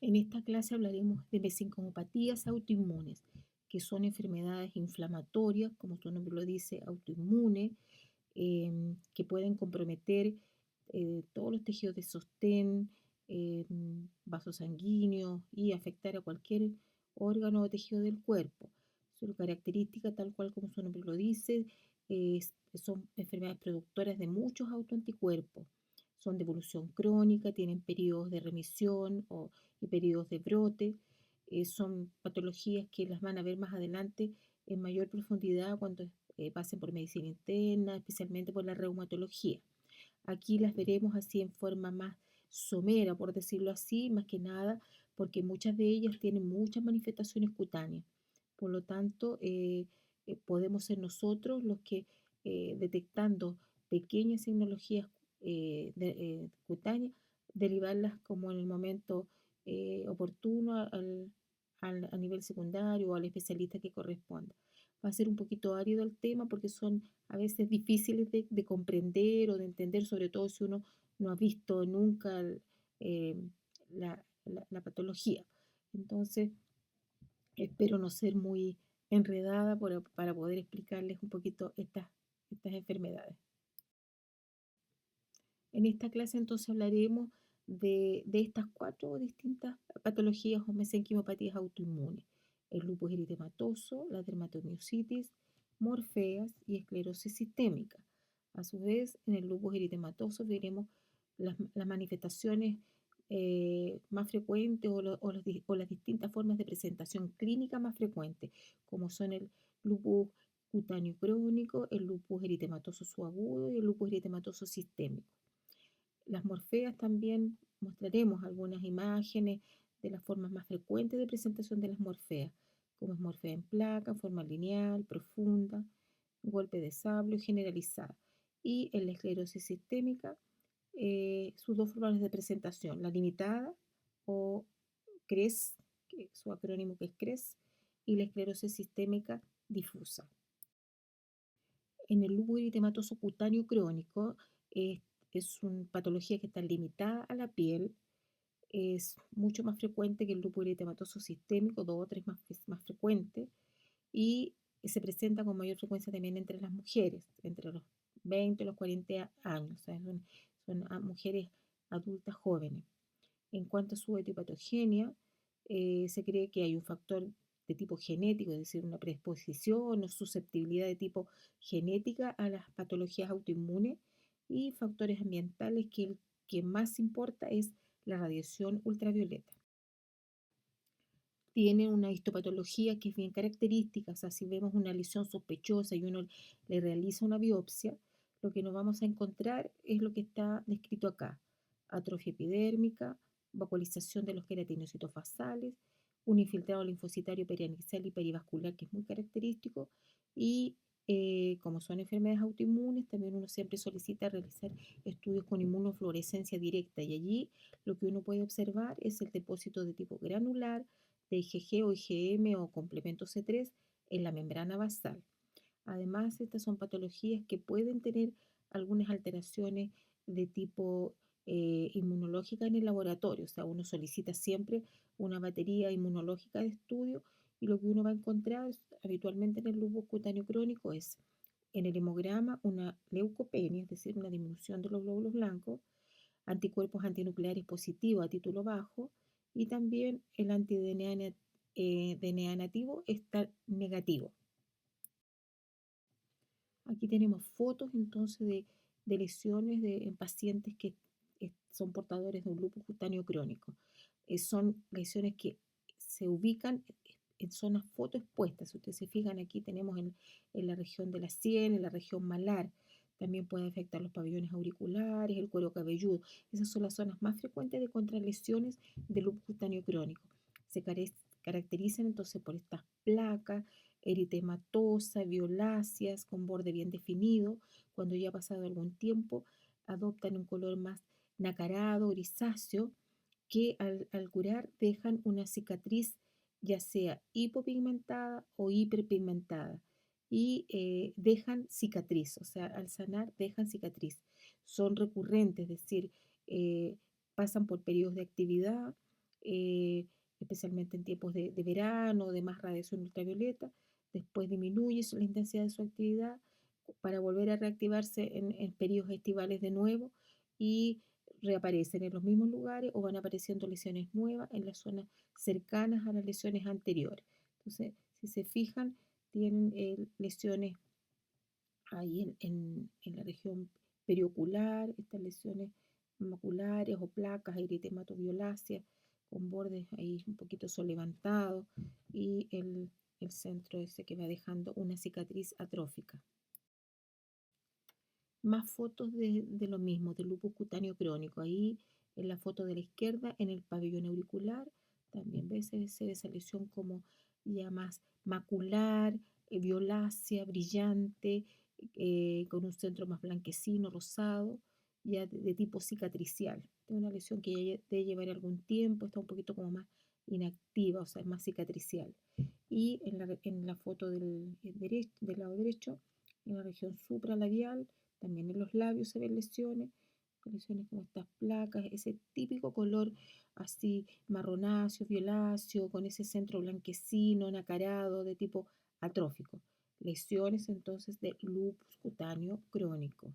En esta clase hablaremos de mesencomopatías autoinmunes, que son enfermedades inflamatorias, como su nombre lo dice, autoinmunes, que pueden comprometer todos los tejidos de sostén, vasos sanguíneos y afectar a cualquier órgano o tejido del cuerpo. Su característica, tal cual como su nombre lo dice, son enfermedades productoras de muchos autoanticuerpos. Son de evolución crónica, tienen periodos de remisión y periodos de brote. Son patologías que las van a ver más adelante en mayor profundidad cuando pasen por medicina interna, especialmente por la reumatología. Aquí las veremos así en forma más somera, por decirlo así, más que nada, porque muchas de ellas tienen muchas manifestaciones cutáneas. Por lo tanto, podemos ser nosotros los que, detectando pequeñas tecnologías cutáneas, derivarlas como en el momento oportuno a nivel secundario o al especialista que corresponda. Va a ser un poquito árido el tema porque son a veces difíciles de comprender o de entender, sobre todo si uno no ha visto nunca eh, la patología. Entonces, espero no ser muy enredada para poder explicarles un poquito estas enfermedades. En esta clase entonces hablaremos de estas cuatro distintas patologías o mesenquimopatías autoinmunes: el lupus eritematoso, la dermatomiositis, morfeas y esclerosis sistémica. A su vez, en el lupus eritematoso veremos las manifestaciones más frecuentes o las distintas formas de presentación clínica más frecuentes, como son el lupus cutáneo crónico, el lupus eritematoso subagudo y el lupus eritematoso sistémico. Las morfeas también mostraremos algunas imágenes de las formas más frecuentes de presentación de las morfeas, como es morfea en placa, forma lineal, profunda, golpe de sablo y generalizada. Y en la esclerosis sistémica, sus dos formas de presentación, la limitada o CRES, que su acrónimo que es CRES, y la esclerosis sistémica difusa. En el lupus eritematoso cutáneo crónico es una patología que está limitada a la piel, es mucho más frecuente que el lupus eritematoso sistémico, dos o tres más frecuente, y se presenta con mayor frecuencia también entre las mujeres, entre los 20 y los 40 años, o sea, son mujeres adultas jóvenes. En cuanto a su etiopatogenia, se cree que hay un factor de tipo genético, es decir, una predisposición o susceptibilidad de tipo genética a las patologías autoinmunes, y factores ambientales que el que más importa es la radiación ultravioleta. Tiene una histopatología que es bien característica, o sea, si vemos una lesión sospechosa y uno le realiza una biopsia, lo que nos vamos a encontrar es lo que está descrito acá: atrofia epidérmica, vacuolización de los queratinocitos basales, un infiltrado linfocitario periaxial y perivascular que es muy característico, y como son enfermedades autoinmunes, también uno siempre solicita realizar estudios con inmunofluorescencia directa, y allí lo que uno puede observar es el depósito de tipo granular de IgG o IgM o complemento C3 en la membrana basal. Además, estas son patologías que pueden tener algunas alteraciones de tipo inmunológica en el laboratorio, o sea, uno solicita siempre una batería inmunológica de estudio, y lo que uno va a encontrar habitualmente en el lupus cutáneo crónico es en el hemograma una leucopenia, es decir, una disminución de los glóbulos blancos, anticuerpos antinucleares positivos a título bajo, y también el anti-DNA DNA nativo está negativo. Aquí tenemos fotos entonces de lesiones en pacientes que son portadores de un lupus cutáneo crónico. Son lesiones que se ubican en zonas fotoexpuestas. Si ustedes se fijan, aquí tenemos en la región de la sien, en la región malar. También puede afectar los pabellones auriculares, el cuero cabelludo. Esas son las zonas más frecuentes de contralesiones de lupus cutáneo crónico. Se caracterizan entonces por estas placas eritematosa, violáceas, con borde bien definido. Cuando ya ha pasado algún tiempo, adoptan un color más nacarado, grisáceo, que al curar dejan una cicatriz, ya sea hipopigmentada o hiperpigmentada, y dejan cicatriz, o sea, al sanar dejan cicatriz. Son recurrentes, es decir, eh, pasan por periodos de actividad, eh, especialmente en tiempos de verano, de más radiación ultravioleta. Después disminuye la intensidad de su actividad para volver a reactivarse en periodos estivales de nuevo y reaparecen en los mismos lugares o van apareciendo lesiones nuevas en las zonas cercanas a las lesiones anteriores. Entonces, si se fijan, tienen lesiones ahí en la región periocular, estas lesiones maculares o placas, eritematoviolacia, con bordes ahí un poquito levantados y el centro ese que va dejando una cicatriz atrófica. Más fotos de lo mismo, del lupus cutáneo crónico. Ahí en la foto de la izquierda, en el pabellón auricular, también se ve esa lesión como ya más macular, violácea, brillante, con un centro más blanquecino, rosado, ya de tipo cicatricial. Es una lesión que ya debe llevar algún tiempo, está un poquito como más inactiva, o sea, es más cicatricial. Y en la foto del lado derecho, en la región supralabial, también en los labios se ven lesiones como estas placas, ese típico color así marronáceo, violáceo, con ese centro blanquecino, nacarado, de tipo atrófico. Lesiones entonces de lupus cutáneo crónico.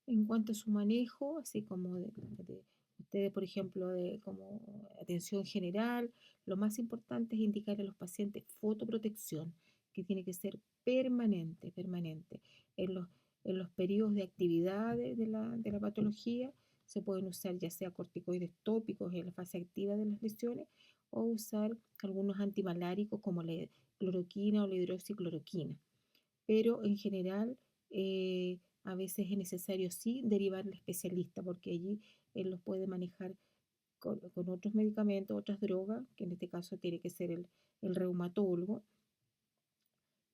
En cuanto a su manejo, así como de ustedes, por ejemplo, de como atención general, lo más importante es indicar a los pacientes fotoprotección, que tiene que ser permanente, permanente. En los, en los periodos de actividad de la patología se pueden usar ya sea corticoides tópicos en la fase activa de las lesiones o usar algunos antimaláricos como la cloroquina o la hidroxicloroquina, pero en general a veces es necesario sí derivar al especialista porque allí él los puede manejar con otros medicamentos, otras drogas, que en este caso tiene que ser el reumatólogo.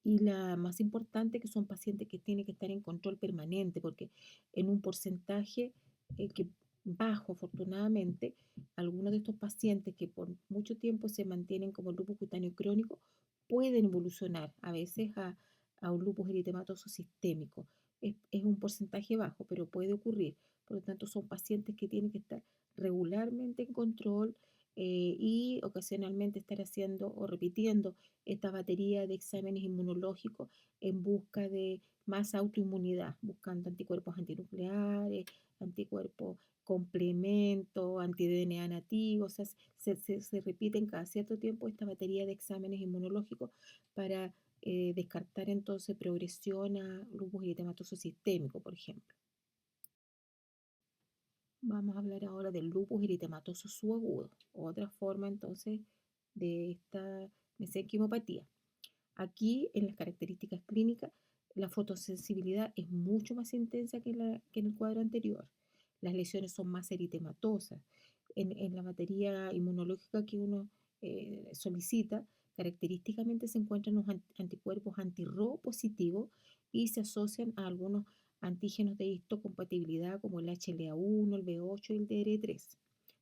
Y la más importante, que son pacientes que tienen que estar en control permanente, porque en un porcentaje que bajo, afortunadamente, algunos de estos pacientes que por mucho tiempo se mantienen como lupus cutáneo crónico pueden evolucionar a veces a un lupus eritematoso sistémico. Es un porcentaje bajo, pero puede ocurrir. Por lo tanto, son pacientes que tienen que estar regularmente en control y ocasionalmente estar haciendo o repitiendo esta batería de exámenes inmunológicos en busca de más autoinmunidad, buscando anticuerpos antinucleares, anticuerpos complemento, anti-DNA nativo, o sea, se repiten cada cierto tiempo esta batería de exámenes inmunológicos para descartar entonces progresión a lupus eritematoso sistémico, por ejemplo. Vamos a hablar ahora del lupus eritematoso subagudo, otra forma entonces de esta mesenquimopatía. Aquí, en las características clínicas, la fotosensibilidad es mucho más intensa que en el cuadro anterior. Las lesiones son más eritematosas. En la batería inmunológica que uno solicita, característicamente se encuentran los anticuerpos anti-Ro positivos y se asocian a algunos antígenos de histocompatibilidad como el HLA1, el B8 y el DR3.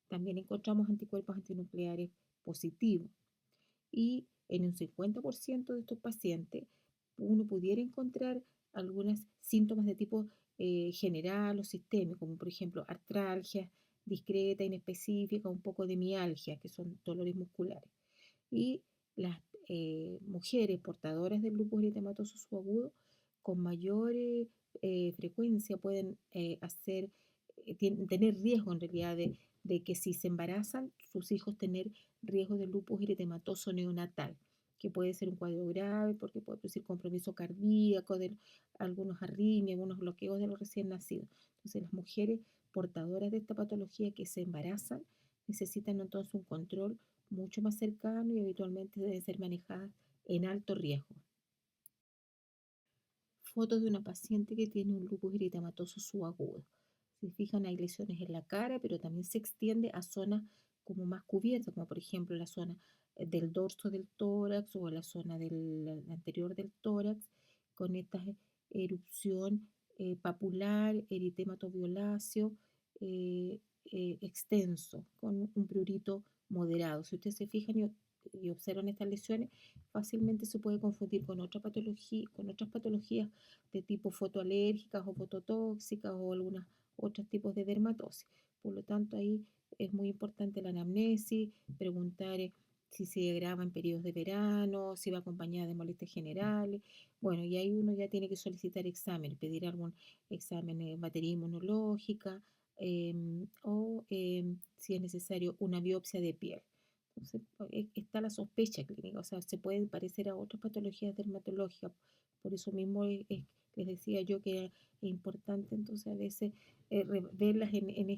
También encontramos anticuerpos antinucleares positivos y en un 50% de estos pacientes uno pudiera encontrar algunos síntomas de tipo general o sistémico, como por ejemplo artralgia discreta, inespecífica, un poco de mialgia, que son dolores musculares. Y las mujeres portadoras del lupus eritematoso subagudo con mayor frecuencia pueden tener riesgo en realidad de que si se embarazan, sus hijos tener riesgo de lupus eritematoso neonatal, que puede ser un cuadro grave porque puede producir compromiso cardíaco, de algunos arritmias, algunos bloqueos de los recién nacidos. Entonces, las mujeres portadoras de esta patología que se embarazan necesitan entonces un control mucho más cercano y habitualmente deben ser manejadas en alto riesgo. Fotos de una paciente que tiene un lupus eritematoso subagudo. Si fijan, hay lesiones en la cara, pero también se extiende a zonas como más cubiertas, como por ejemplo la zona del dorso del tórax o la zona del anterior del tórax, con esta erupción papular, eritemato violáceo extenso, con un prurito moderado. Si ustedes se fijan y observan estas lesiones, fácilmente se puede confundir con otra patología, con otras patologías de tipo fotoalérgicas o fototóxicas o algunos otros tipos de dermatosis. Por lo tanto, ahí es muy importante la anamnesis, preguntar si se graba en periodos de verano, si va acompañada de molestias generales. Bueno, y ahí uno ya tiene que solicitar exámenes, pedir algún examen de batería inmunológica o si es necesario una biopsia de piel. Entonces, está la sospecha clínica, o sea, se puede parecer a otras patologías dermatológicas. Por eso mismo les decía yo que es importante entonces a veces verlas en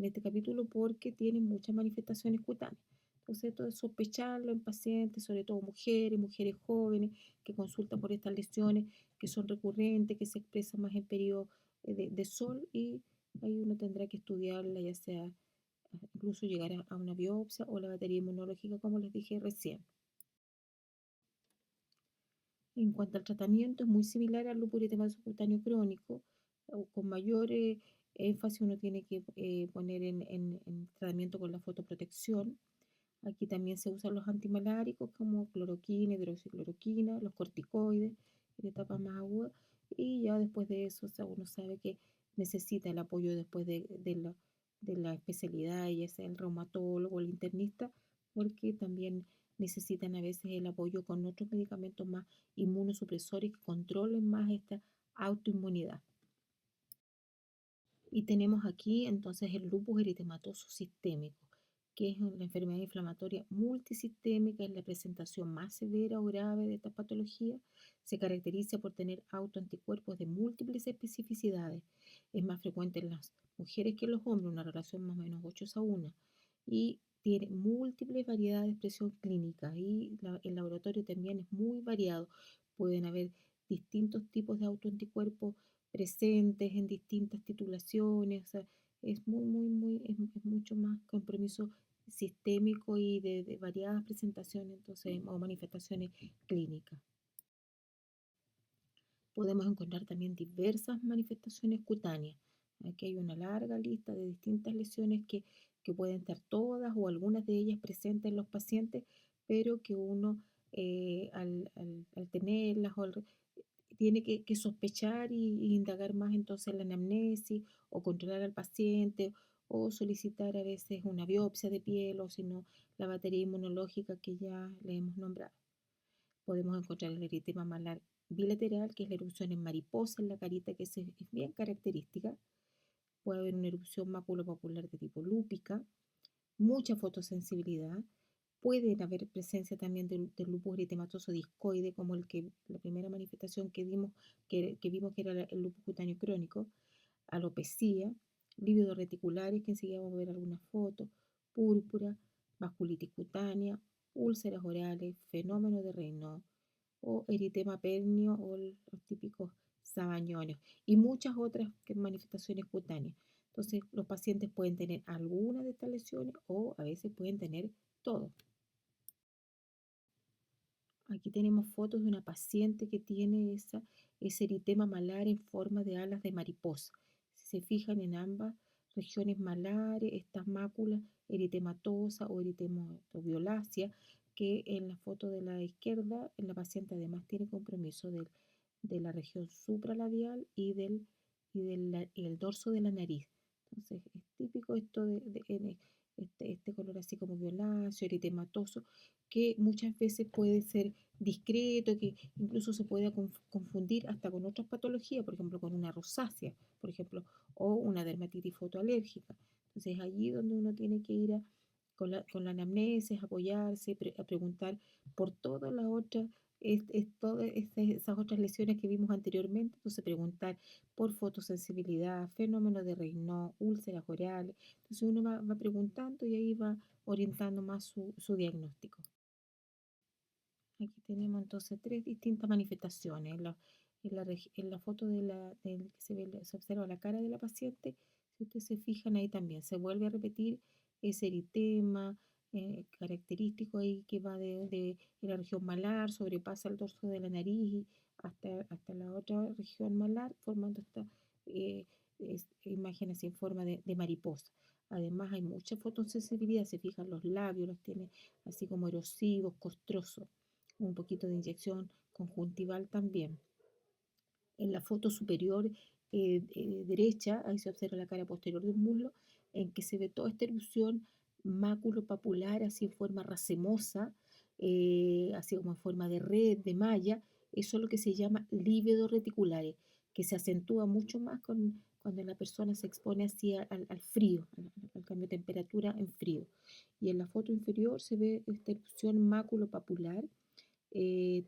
este capítulo porque tienen muchas manifestaciones cutáneas. Entonces, esto es sospecharlo en pacientes, sobre todo mujeres, mujeres jóvenes que consultan por estas lesiones que son recurrentes, que se expresan más en periodo de sol y ahí uno tendrá que estudiarla, ya sea incluso llegar a una biopsia o la batería inmunológica, como les dije recién. En cuanto al tratamiento, es muy similar al lúpus eritematoso cutáneo crónico, o con mayor énfasis uno tiene que poner en tratamiento con la fotoprotección. Aquí también se usan los antimaláricos como cloroquina, hidroxicloroquina, los corticoides en etapas más agudas. Y ya después de eso, o sea, uno sabe que necesita el apoyo después de la especialidad, ya sea el reumatólogo o el internista, porque también necesitan a veces el apoyo con otros medicamentos más inmunosupresores que controlen más esta autoinmunidad. Y tenemos aquí entonces el lupus eritematoso sistémico, que es una enfermedad inflamatoria multisistémica, es la presentación más severa o grave de esta patología. Se caracteriza por tener autoanticuerpos de múltiples especificidades. Es más frecuente en las mujeres que en los hombres, una relación más o menos 8:1. Y tiene múltiples variedades de expresión clínica y el laboratorio también es muy variado. Pueden haber distintos tipos de autoanticuerpos presentes en distintas titulaciones, o sea, es es mucho más compromiso sistémico y de variadas presentaciones, entonces, o manifestaciones clínicas. Podemos encontrar también diversas manifestaciones cutáneas. Aquí hay una larga lista de distintas lesiones que pueden estar todas o algunas de ellas presentes en los pacientes, pero que uno al tenerlas tiene que sospechar y indagar más entonces en la anamnesis o controlar al paciente o solicitar a veces una biopsia de piel o si no la batería inmunológica que ya le hemos nombrado. Podemos encontrar el eritema malar bilateral, que es la erupción en mariposa en la carita, que es bien característica. Puede haber una erupción maculopapular de tipo lúpica, mucha fotosensibilidad. Pueden haber presencia también del lupus eritematoso discoide, como la primera manifestación que vimos que era el lupus cutáneo crónico, alopecia, lívidos reticulares, que enseguida vamos a ver algunas fotos, púrpura, vasculitis cutánea, úlceras orales, fenómeno de Raynaud o eritema pernio o los típicos sabañones y muchas otras manifestaciones cutáneas. Entonces, los pacientes pueden tener alguna de estas lesiones o a veces pueden tener todo. Aquí tenemos fotos de una paciente que tiene ese eritema malar en forma de alas de mariposa. Si se fijan en ambas regiones malares, estas máculas eritematosa o eritematoviolacia, que en la foto de la izquierda, en la paciente además tiene compromiso de la región supralabial y el dorso de la nariz. Entonces, es típico esto este color así como violáceo, eritematoso, que muchas veces puede ser discreto, que incluso se puede confundir hasta con otras patologías, por ejemplo, con una rosácea, por ejemplo, o una dermatitis fotoalérgica. Entonces, allí donde uno tiene que ir con la anamnesis, apoyarse, a preguntar por todas las otras, todas esas otras lesiones que vimos anteriormente, entonces preguntar por fotosensibilidad, fenómeno de Raynaud, úlceras orales, entonces uno va preguntando y ahí va orientando más su diagnóstico. Aquí tenemos entonces tres distintas manifestaciones. En la foto que se observa la cara de la paciente, si ustedes se fijan ahí también, se vuelve a repetir ese eritema característico ahí que va de la región malar, sobrepasa el dorso de la nariz y hasta la otra región malar, formando esta eh, imagen así en forma de mariposa. Además hay mucha fotosensibilidad, se fijan los labios, los tiene así como erosivos, costrosos, un poquito de inyección conjuntival también. En la foto superior derecha, ahí se observa la cara posterior del muslo, en que se ve toda esta erupción maculopapular así en forma racemosa, así como en forma de red, de malla. Eso es lo que se llama lívidos reticulares, que se acentúa mucho más cuando la persona se expone así al frío, al cambio de temperatura en frío. Y en la foto inferior se ve esta erupción maculopapular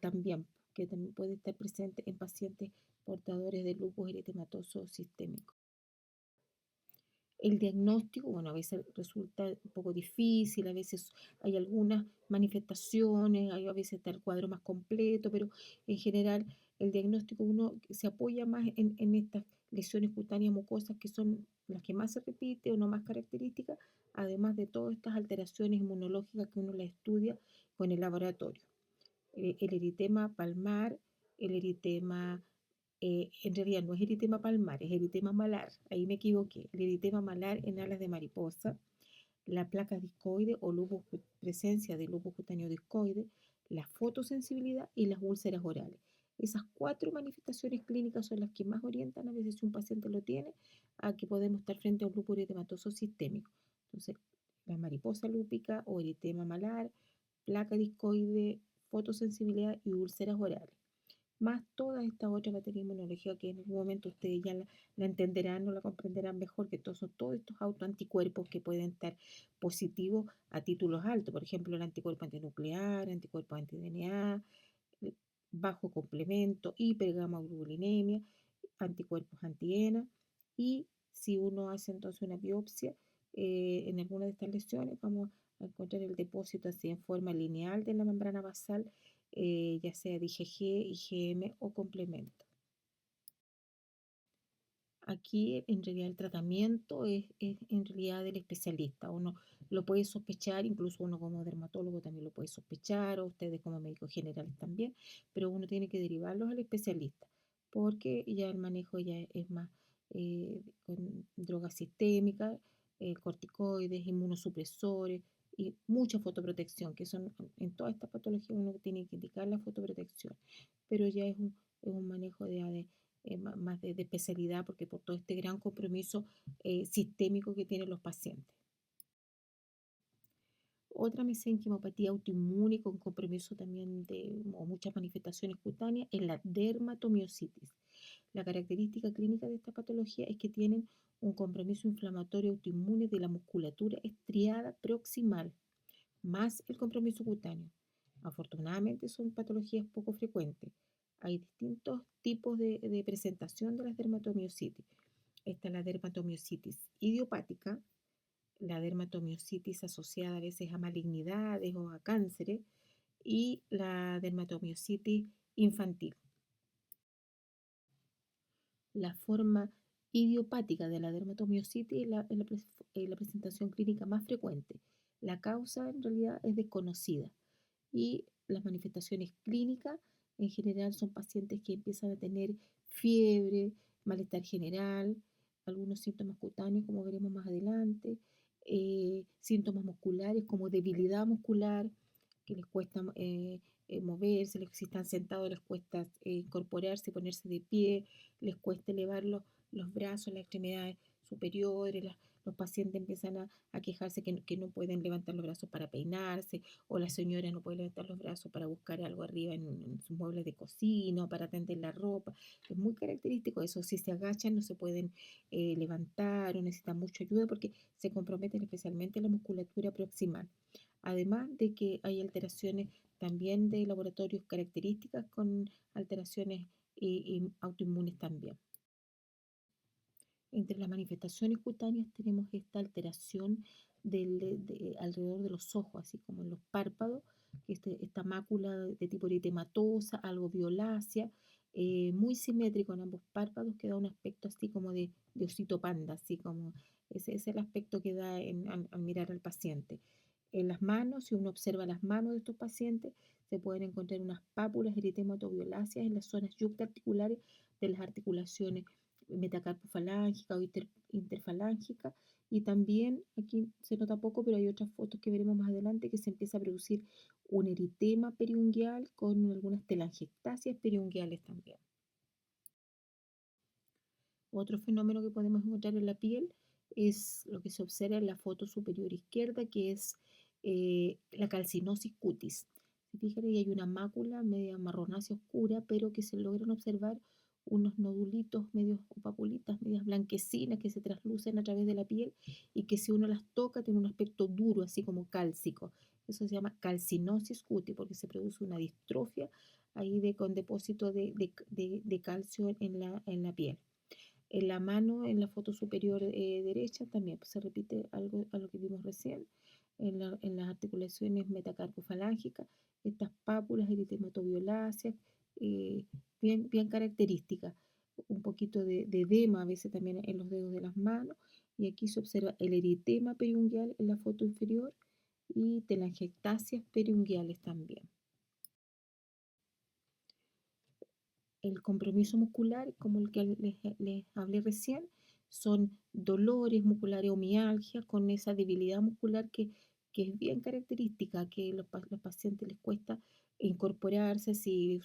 también, que también puede estar presente en pacientes portadores de lupus eritematoso sistémico. El diagnóstico, bueno, a veces resulta un poco difícil, a veces hay algunas manifestaciones, a veces está el cuadro más completo, pero en general el diagnóstico uno se apoya más en estas lesiones cutáneas mucosas que son las que más se repite o no más características, además de todas estas alteraciones inmunológicas que uno las estudia con el laboratorio. El eritema palmar, el eritema en realidad no es eritema palmar, es eritema malar. Ahí me equivoqué. El eritema malar en alas de mariposa, la placa discoide o lupus, presencia de lupus cutáneo discoide, la fotosensibilidad y las úlceras orales. Esas cuatro manifestaciones clínicas son las que más orientan a veces si un paciente lo tiene a que podemos estar frente a un lupus eritematoso sistémico. Entonces, la mariposa lúpica o eritema malar, placa discoide, fotosensibilidad y úlceras orales más todas estas otras baterías inmunológicas que en algún momento ustedes ya la entenderán o la comprenderán mejor, que todos son todos estos autoanticuerpos que pueden estar positivos a títulos altos, por ejemplo, el anticuerpo antinuclear, anticuerpo anti-DNA, bajo complemento, hipergamaglobulinemia, anticuerpos anti-ENA, y si uno hace entonces una biopsia en alguna de estas lesiones, vamos a encontrar el depósito así en forma lineal de la membrana basal, ya sea de IgG, IgM o complemento. Aquí en realidad el tratamiento es en realidad del especialista. Uno lo puede sospechar, incluso uno como dermatólogo también lo puede sospechar, o ustedes como médicos generales también, pero uno tiene que derivarlos al especialista, porque ya el manejo ya es más con drogas sistémicas, corticoides, inmunosupresores y mucha fotoprotección, que son en todas estas patologías uno tiene que indicar la fotoprotección, pero ya es un manejo más de especialidad, porque por todo este gran compromiso sistémico que tienen los pacientes. Otra mesenquimopatía autoinmune con compromiso también de o muchas manifestaciones cutáneas es la dermatomiositis. La característica clínica de esta patología es que tienen un compromiso inflamatorio autoinmune de la musculatura estriada proximal, más el compromiso cutáneo. Afortunadamente son patologías poco frecuentes. Hay distintos tipos de presentación de las dermatomiositis. Está la dermatomiositis idiopática, la dermatomiositis asociada a veces a malignidades o a cánceres y la dermatomiositis infantil. La forma idiopática de la dermatomiositis es la presentación clínica más frecuente. La causa en realidad es desconocida y las manifestaciones clínicas en general son pacientes que empiezan a tener fiebre, malestar general, algunos síntomas cutáneos como veremos más adelante, síntomas musculares como debilidad muscular, que les cuesta moverse, si están sentados les cuesta incorporarse, ponerse de pie, les cuesta elevar los brazos, las extremidades superiores, los pacientes empiezan a quejarse que no pueden levantar los brazos para peinarse, o la señora no puede levantar los brazos para buscar algo arriba en sus muebles de cocina o para tender la ropa. Es muy característico eso, si se agachan no se pueden levantar o necesitan mucha ayuda porque se comprometen especialmente la musculatura proximal. Además de que hay alteraciones también de laboratorios características con alteraciones y autoinmunes también. Entre las manifestaciones cutáneas tenemos esta alteración alrededor de los ojos, así como en los párpados, esta mácula de tipo eritematosa, algo violácea, muy simétrico en ambos párpados, que da un aspecto así como de osito panda, así como ese es el aspecto que da al mirar al paciente. En las manos, si uno observa las manos de estos pacientes, se pueden encontrar unas pápulas eritematoviolaceas en las zonas yuctaarticulares de las articulaciones metacarpofalángica o interfalángica, y también aquí se nota poco, pero hay otras fotos que veremos más adelante que se empieza a producir un eritema periungual con algunas telangiectasias periunguales también. Otro fenómeno que podemos encontrar en la piel es lo que se observa en la foto superior izquierda, que es la calcinosis cutis. Se fijan ahí hay una mácula media marronácea oscura, pero que se logran observar unos nodulitos medios o papulitas medias blanquecinas que se traslucen a través de la piel y que si uno las toca tiene un aspecto duro, así como cálcico. Eso se llama calcinosis cutis porque se produce una distrofia ahí con depósito de calcio en la piel. En la mano, en la foto superior derecha, también pues, se repite algo a lo que vimos recién. En las articulaciones metacarpofalángicas, estas pápulas eritematoviolaceas, eh, bien características. Un poquito de edema a veces también en los dedos de las manos. Y aquí se observa el eritema periungual en la foto inferior y telangiectasias periunguales también. El compromiso muscular, como el que les hablé recién, son dolores musculares o mialgias con esa debilidad muscular que es bien característica, que los pacientes les cuesta incorporarse, si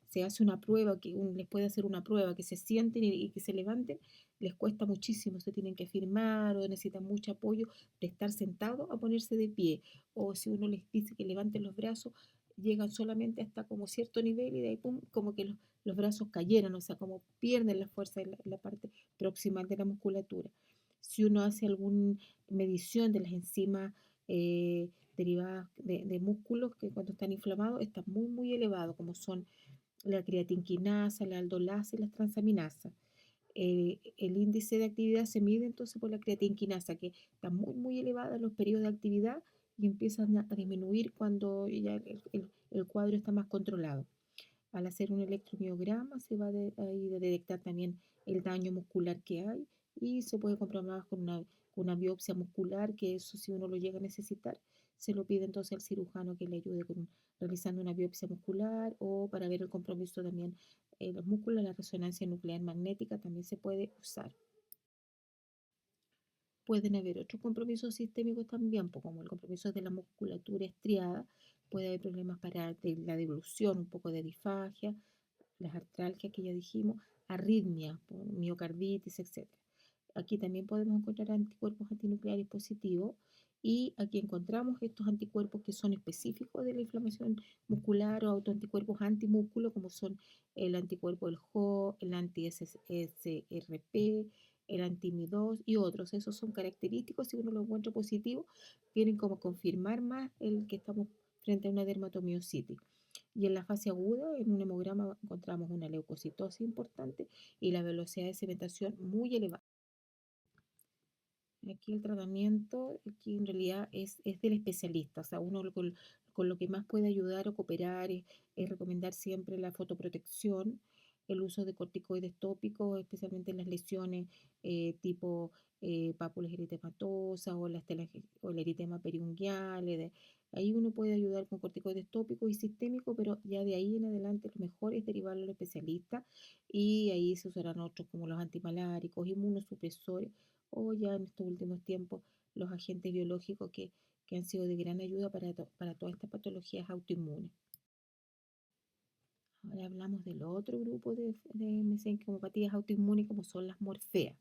se hace una prueba, que les puede hacer una prueba, que se sienten y que se levanten, les cuesta muchísimo, se tienen que firmar o necesitan mucho apoyo de estar sentado a ponerse de pie, o si uno les dice que levanten los brazos, llegan solamente hasta como cierto nivel y de ahí pum, como que los brazos cayeran, o sea, como pierden la fuerza en la parte proximal de la musculatura. Si uno hace alguna medición de las enzimas derivadas de músculos que cuando están inflamados están muy elevados, como son la creatinquinasa, la aldolasa y las transaminasas. El índice de actividad se mide entonces por la creatinquinasa, que está muy elevada en los periodos de actividad y empiezan a disminuir cuando ya el cuadro está más controlado. Al hacer un electromiograma se va a detectar también el daño muscular que hay y se puede comprobar con una biopsia muscular, que eso si uno lo llega a necesitar, se lo pide entonces al cirujano que le ayude realizando una biopsia muscular o para ver el compromiso también los músculos, la resonancia nuclear magnética también se puede usar. Pueden haber otros compromisos sistémicos también, pues como el compromiso de la musculatura estriada, puede haber problemas para la devolución, un poco de disfagia, las artralgias que ya dijimos, arritmia, miocarditis, etc. Aquí también podemos encontrar anticuerpos antinucleares positivos y aquí encontramos estos anticuerpos que son específicos de la inflamación muscular o autoanticuerpos antimúsculo, como son el anticuerpo del JO, el anti-SSRP, el anti-Mi2 y otros. Esos son característicos, si uno lo encuentra positivo, vienen como a confirmar más el que estamos frente a una dermatomiositis. Y en la fase aguda, en un hemograma, encontramos una leucocitosis importante y la velocidad de sedimentación muy elevada. Aquí el tratamiento, aquí en realidad es del especialista, o sea, uno con lo que más puede ayudar o cooperar es recomendar siempre la fotoprotección, el uso de corticoides tópicos, especialmente en las lesiones tipo pápulas eritematosas o el eritema periungual. Ahí uno puede ayudar con corticoides tópicos y sistémicos, pero ya de ahí en adelante lo mejor es derivarlo al especialista y ahí se usarán otros como los antimaláricos, inmunosupresores o ya en estos últimos tiempos los agentes biológicos que han sido de gran ayuda para todas estas patologías autoinmunes. Ahora hablamos del otro grupo de mesenquimopatías autoinmunes como son las morfeas.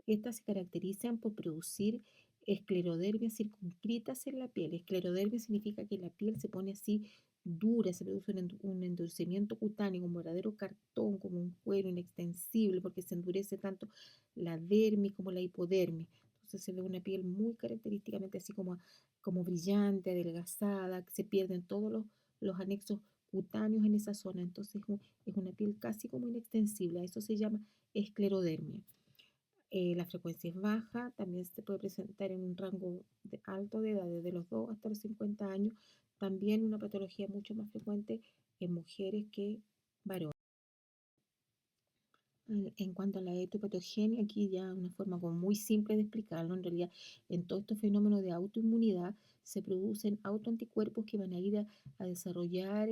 Estas se caracterizan por producir esclerodermias circunscritas en la piel. Esclerodermia significa que la piel se pone así dura, se produce un endurecimiento cutáneo, un verdadero cartón, como un cuero inextensible, porque se endurece tanto la dermis como la hipodermis. Entonces se ve una piel muy característicamente así como brillante, adelgazada, que se pierden todos los anexos cutáneos en esa zona. Entonces es una piel casi como inextensible. A eso se llama esclerodermia. La frecuencia es baja, también se puede presentar en un rango alto de edad, desde los 2 hasta los 50 años. También una patología mucho más frecuente en mujeres que varones. En cuanto a la etiopatogenia, aquí ya una forma como muy simple de explicarlo, en realidad en todo este fenómeno de autoinmunidad se producen autoanticuerpos que van a ir a desarrollar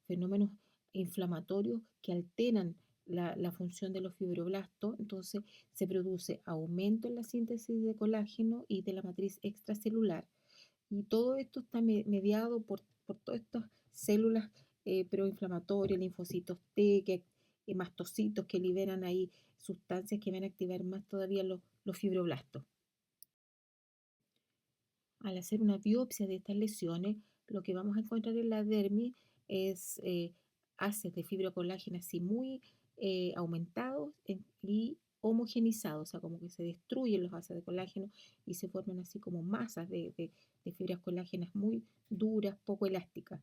fenómenos inflamatorios que alteran la función de los fibroblastos, entonces se produce aumento en la síntesis de colágeno y de la matriz extracelular. Y todo esto está mediado por todas estas células proinflamatorias, linfocitos T, mastocitos que liberan ahí sustancias que van a activar más todavía los fibroblastos. Al hacer una biopsia de estas lesiones, lo que vamos a encontrar en la dermis es haces de fibra colágena así muy aumentados y homogenizados, o sea, como que se destruyen los haces de colágeno y se forman así como masas de fibras colágenas muy duras, poco elásticas.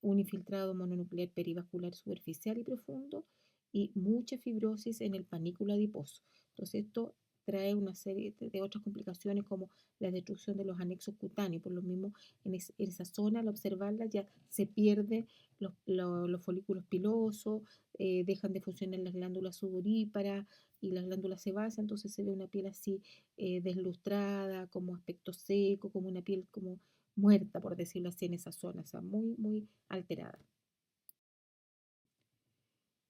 Un infiltrado mononuclear perivascular superficial y profundo y mucha fibrosis en el panículo adiposo. Entonces esto trae una serie de otras complicaciones como la destrucción de los anexos cutáneos. Por lo mismo, en esa zona, al observarla, ya se pierden los folículos pilosos, dejan de funcionar las glándulas sudoríparas y las glándulas sebáceas, entonces se ve una piel así deslustrada, como aspecto seco, como una piel como muerta, por decirlo así, en esa zona, o sea, muy, muy alterada.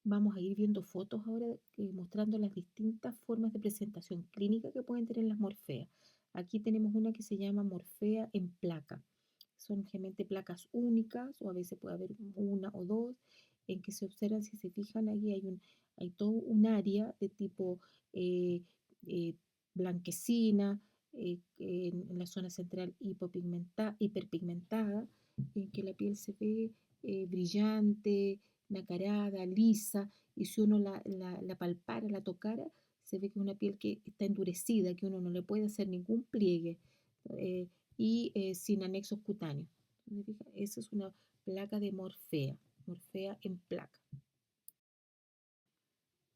Vamos a ir viendo fotos ahora mostrando las distintas formas de presentación clínica que pueden tener las morfeas. Aquí tenemos una que se llama morfea en placa. Son generalmente placas únicas o a veces puede haber una o dos en que se observan, si se fijan, ahí hay todo un área de tipo eh, eh, blanquecina en la zona central hiperpigmentada, en que la piel se ve brillante, nacarada, lisa, y si uno la palpara, la tocara, se ve que es una piel que está endurecida, que uno no le puede hacer ningún pliegue eh, y sin anexos cutáneos. Esa es una placa de morfea, morfea en placa.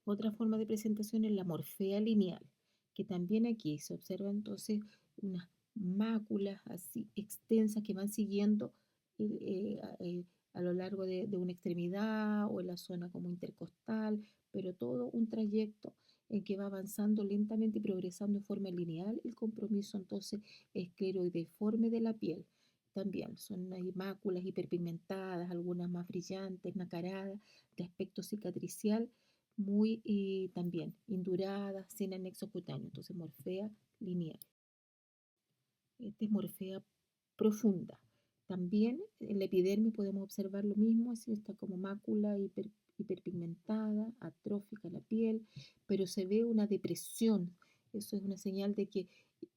Otra forma de presentación es la morfea lineal, que también aquí se observa entonces unas máculas así extensas que van siguiendo a lo largo de una extremidad o en la zona como intercostal, pero todo un trayecto en que va avanzando lentamente y progresando en forma lineal el compromiso entonces escleroideforme de la piel. También son hay máculas hiperpigmentadas, algunas más brillantes, nacaradas, de aspecto cicatricial muy también indurada, sin anexo cutáneo, entonces morfea lineal. Esta es morfea profunda. También en la epidermis podemos observar lo mismo, así está como mácula hiperpigmentada, atrófica la piel, pero se ve una depresión. Eso es una señal de que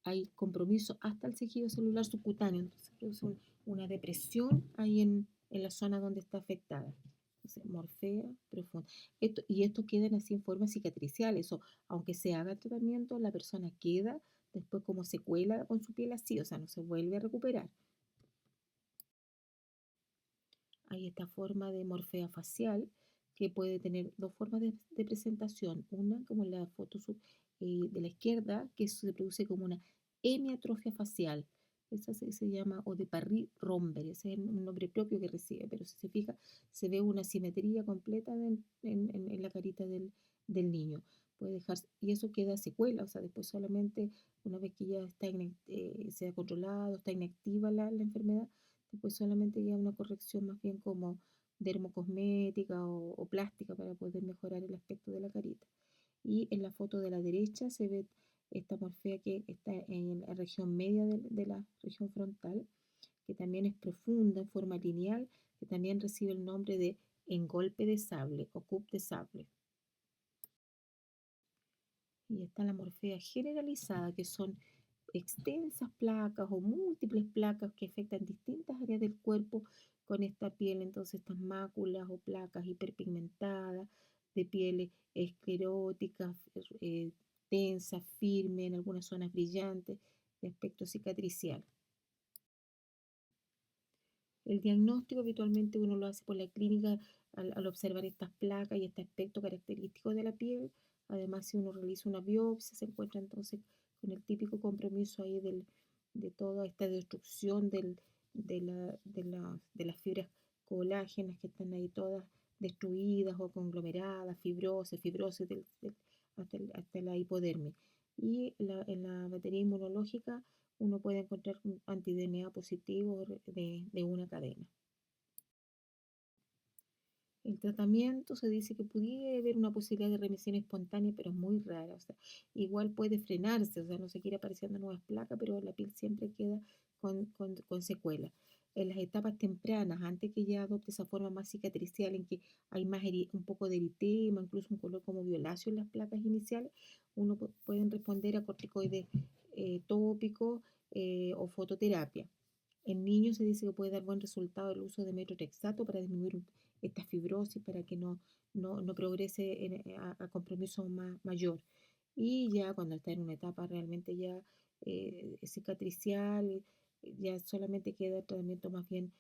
hay compromiso hasta el tejido celular subcutáneo. Entonces produce una depresión ahí en la zona donde está afectada. Entonces, morfea profunda. Esto queda así en forma cicatricial. Eso, aunque se haga el tratamiento, la persona queda después como secuela con su piel así, o sea, no se vuelve a recuperar. Hay esta forma de morfea facial que puede tener dos formas de presentación. Una, como en la foto de la izquierda, que se produce como una hemiatrofia facial. Esa se llama, o de Parry-Romber, ese es el nombre propio que recibe, pero si se fija, se ve una simetría completa en la carita del niño. Puede dejar, y eso queda secuela, o sea, después solamente una vez que ya está se ha controlado, está inactiva la enfermedad, después solamente ya una corrección más bien como dermocosmética o plástica para poder mejorar el aspecto de la carita. Y en la foto de la derecha se ve esta morfea que está en la región media de la región frontal, que también es profunda en forma lineal, que también recibe el nombre de engolpe de sable o coupe de sable. Y está la morfea generalizada, que son extensas placas o múltiples placas que afectan distintas áreas del cuerpo con esta piel, entonces estas máculas o placas hiperpigmentadas, de pieles escleróticas, tensas, firmes, en algunas zonas brillantes, de aspecto cicatricial. El diagnóstico habitualmente uno lo hace por la clínica al observar estas placas y este aspecto característico de la piel. Además, si uno realiza una biopsia, se encuentra entonces con el típico compromiso ahí de toda esta destrucción de las fibras colágenas que están ahí todas destruidas o conglomeradas, fibrosis hasta la hipodermis. Y en la batería inmunológica uno puede encontrar un anti-DNA positivo de una cadena. El tratamiento se dice que pudiera haber una posibilidad de remisión espontánea, pero es muy rara. O sea, igual puede frenarse, o sea, no se quiere apareciendo nuevas placas, pero la piel siempre queda con secuelas. en las etapas tempranas, antes que ya adopte esa forma más cicatricial en que hay más un poco de eritema, incluso un color como violáceo en las placas iniciales, uno pueden responder a corticoides tópicos o fototerapia. En niños se dice que puede dar buen resultado el uso de metrorexato para disminuir esta fibrosis, para que no progrese a compromiso mayor. Y ya cuando está en una etapa realmente ya cicatricial, ya solamente queda el tratamiento más bien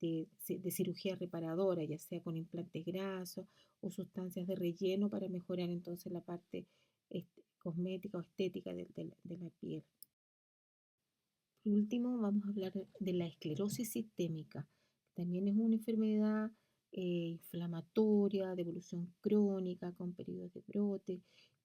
de cirugía reparadora, ya sea con implantes grasos o sustancias de relleno para mejorar entonces la parte cosmética o estética de la piel. Por último, vamos a hablar de la esclerosis sistémica. También es una enfermedad inflamatoria, de evolución crónica, con periodos de brote,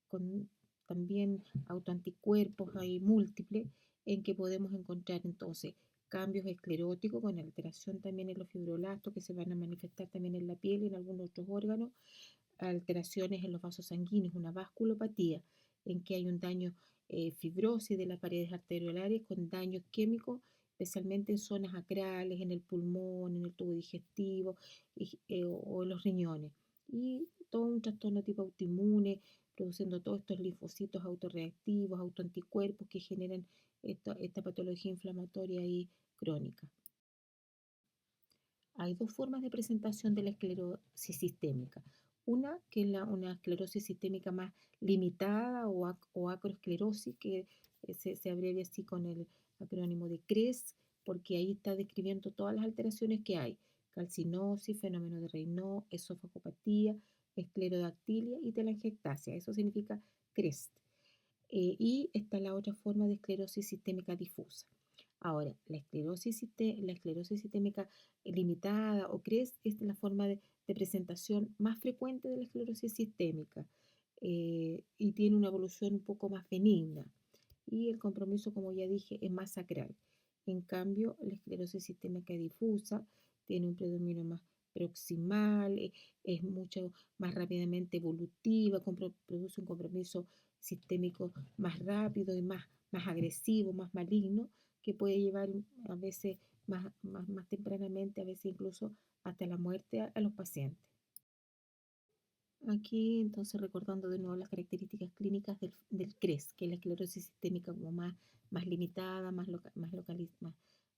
con también autoanticuerpos hay múltiples, en que podemos encontrar entonces cambios escleróticos con alteración también en los fibroblastos que se van a manifestar también en la piel y en algunos otros órganos, alteraciones en los vasos sanguíneos, una vasculopatía, en que hay un daño fibrosis de las paredes arteriolares con daños químicos, especialmente en zonas acrales, en el pulmón, en el tubo digestivo o en los riñones. Y todo un trastorno tipo autoinmune, produciendo todos estos linfocitos autorreactivos, autoanticuerpos que generan esta patología inflamatoria y crónica. Hay dos formas de presentación de la esclerosis sistémica. Una que es una esclerosis sistémica más limitada o acroesclerosis, que se abrevia así con el acrónimo de CRES, porque ahí está describiendo todas las alteraciones que hay: calcinosis, fenómeno de Raynaud, esofagopatía, esclerodactilia y telangiectasia. Eso significa CREST. Y está la otra forma de esclerosis sistémica difusa. Ahora, la esclerosis sistémica limitada o CRES es la forma de presentación más frecuente de la esclerosis sistémica y tiene una evolución un poco más benigna. Y el compromiso, como ya dije, es más sacral. En cambio, la esclerosis sistémica difusa tiene un predominio más proximal, es mucho más rápidamente evolutiva, produce un compromiso sistémico más rápido y más agresivo, más maligno, que puede llevar a veces más tempranamente, a veces incluso hasta la muerte a los pacientes. Aquí entonces recordando de nuevo las características clínicas del CRES, que es la esclerosis sistémica como más limitada, más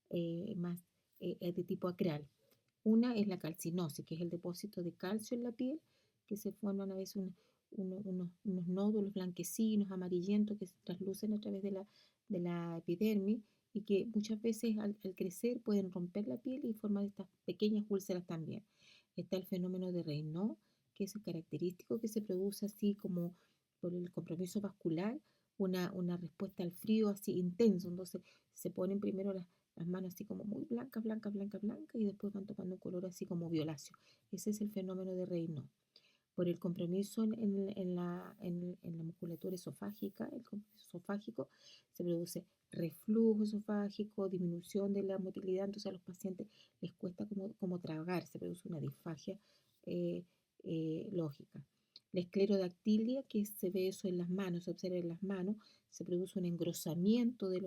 de tipo acral. Una es la calcinosis, que es el depósito de calcio en la piel, que se forman a veces unos nódulos blanquecinos, amarillentos, que se traslucen a través de la epidermis y que muchas veces al crecer pueden romper la piel y formar estas pequeñas úlceras también. Está el fenómeno de Raynaud, que es característico, que se produce así como por el compromiso vascular, una respuesta al frío así intenso. Entonces se ponen primero las manos así como muy blancas, blancas, blancas, blancas, y después van tomando un color así como violáceo. Ese es el fenómeno de Raynaud. Por el compromiso en la musculatura esofágica, el compromiso esofágico, se produce reflujo esofágico, disminución de la motilidad, entonces a los pacientes les cuesta como tragar, se produce una disfagia eh, lógica. La esclerodactilia, que se ve eso en las manos, se observa en las manos, se produce un engrosamiento de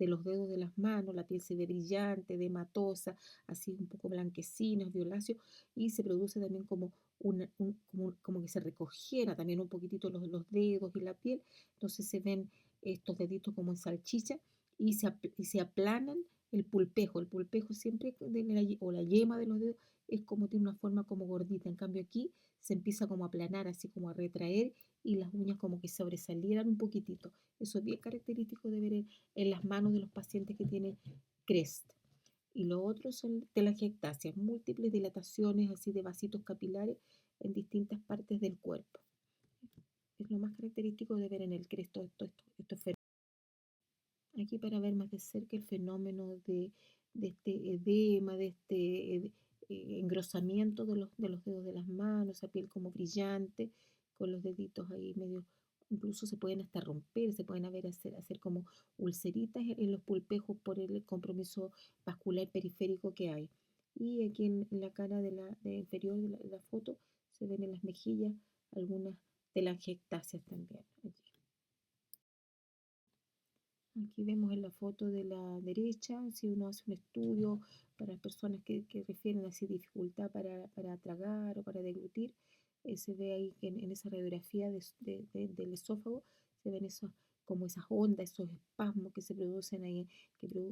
los dedos de las manos, la piel se ve brillante, dematosa, así un poco blanquecina, violáceo, y se produce también como que se recogiera también un poquitito los dedos y la piel, entonces se ven estos deditos como en salchicha y se aplanan el pulpejo siempre o la yema de los dedos es como tiene una forma como gordita, en cambio aquí se empieza como a aplanar, así como a retraer y las uñas como que sobresalieran un poquitito. Eso es bien característico de ver en las manos de los pacientes que tienen CREST. Y lo otro son telangiectasias, múltiples dilataciones así de vasitos capilares en distintas partes del cuerpo. Es lo más característico de ver en el CREST estos fenómenos. Aquí para ver más de cerca el fenómeno de este edema, de este engrosamiento de los dedos de las manos, esa piel como brillante, con los deditos ahí medio, incluso se pueden hasta romper, se pueden hacer como ulceritas en los pulpejos por el compromiso vascular periférico que hay. Y aquí en la cara de inferior de la foto se ven en las mejillas algunas telangiectasias también. Aquí. Aquí vemos en la foto de la derecha, si uno hace un estudio para las personas que refieren así dificultad para tragar o para deglutir, se ve ahí que en esa radiografía del esófago se ven esos, como esas ondas, esos espasmos que se producen ahí,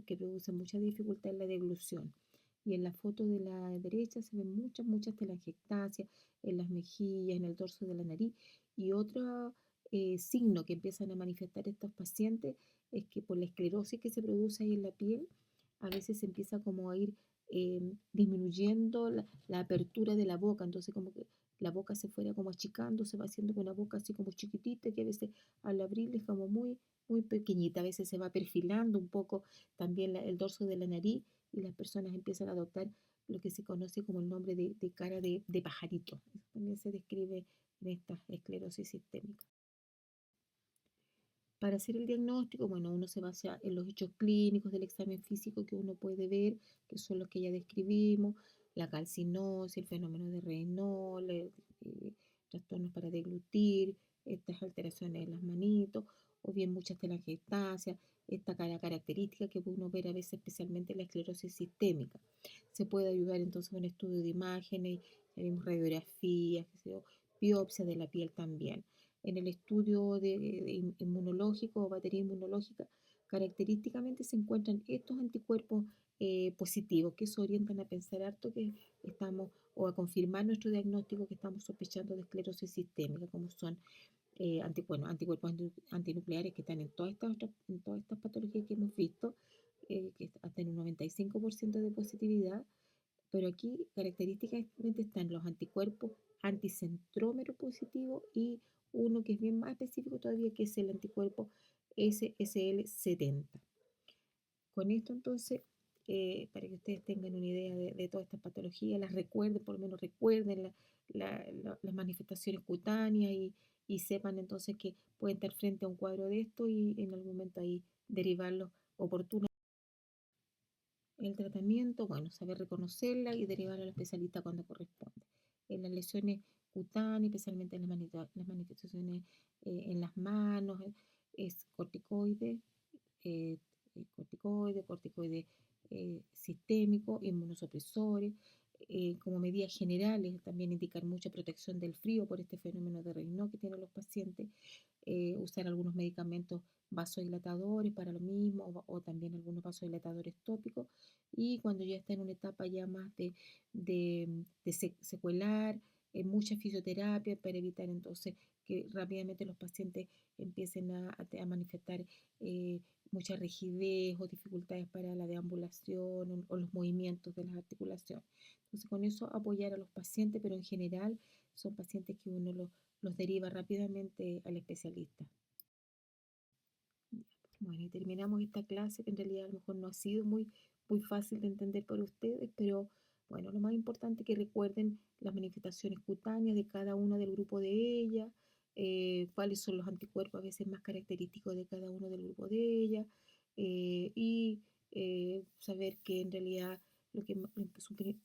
que producen mucha dificultad en la deglución. Y en la foto de la derecha se ven muchas telangiectasias en las mejillas, en el dorso de la nariz y otro signo que empiezan a manifestar estos pacientes es que por la esclerosis que se produce ahí en la piel, a veces se empieza como a ir disminuyendo la apertura de la boca, entonces como que la boca se fuera como achicando, se va haciendo con una boca así como chiquitita, que a veces al abrirla es como muy pequeñita, a veces se va perfilando un poco también el dorso de la nariz y las personas empiezan a adoptar lo que se conoce como el nombre de cara de pajarito. Eso también se describe en esta esclerosis sistémica. Para hacer el diagnóstico, bueno, uno se basa en los hechos clínicos del examen físico que uno puede ver, que son los que ya describimos, la calcinosis, el fenómeno de Raynaud, trastornos para deglutir, estas alteraciones en las manitos, o bien muchas telangiectasias, esta cara característica que uno ver a veces especialmente en la esclerosis sistémica. Se puede ayudar entonces con estudio de imágenes, ya vimos radiografías, biopsia de la piel también en el estudio inmunológico o batería inmunológica, característicamente se encuentran estos anticuerpos positivos que se orientan a pensar harto que estamos o a confirmar nuestro diagnóstico que estamos sospechando de esclerosis sistémica, como son anticuerpos antinucleares que están en todas estas patologías que hemos visto, que hasta en un 95% de positividad, pero aquí característicamente están los anticuerpos anticentrómero positivo y uno que es bien más específico todavía, que es el anticuerpo SSL70. Con esto entonces, para que ustedes tengan una idea de todas estas patologías, las recuerden, por lo menos recuerden las manifestaciones cutáneas y sepan entonces que pueden estar frente a un cuadro de esto y en algún momento ahí derivarlos oportunamente. El tratamiento, bueno, saber reconocerla y derivar al especialista cuando corresponde. En las lesiones cutáneas, especialmente en las manifestaciones en las manos, es eh, corticoide sistémico, inmunosupresores. Como medidas generales, también indicar mucha protección del frío por este fenómeno de Raynaud que tienen los pacientes, usar algunos medicamentos vasodilatadores para lo mismo o también algunos vasodilatadores tópicos y cuando ya está en una etapa ya más de secuelar, mucha fisioterapia para evitar entonces que rápidamente los pacientes empiecen a manifestar eh, mucha rigidez o dificultades para la deambulación o los movimientos de las articulaciones. Entonces con eso apoyar a los pacientes, pero en general son pacientes que uno los deriva rápidamente al especialista. Bueno, y terminamos esta clase que en realidad a lo mejor no ha sido muy fácil de entender para ustedes, pero bueno, lo más importante es que recuerden las manifestaciones cutáneas de cada uno del grupo de ellas, cuáles son los anticuerpos a veces más característicos de cada uno del grupo de ellas, y saber que en realidad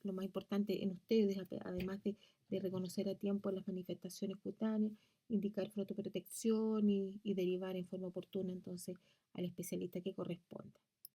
lo más importante en ustedes, además de reconocer a tiempo las manifestaciones cutáneas, indicar fotoprotección y derivar en forma oportuna entonces al especialista que corresponda.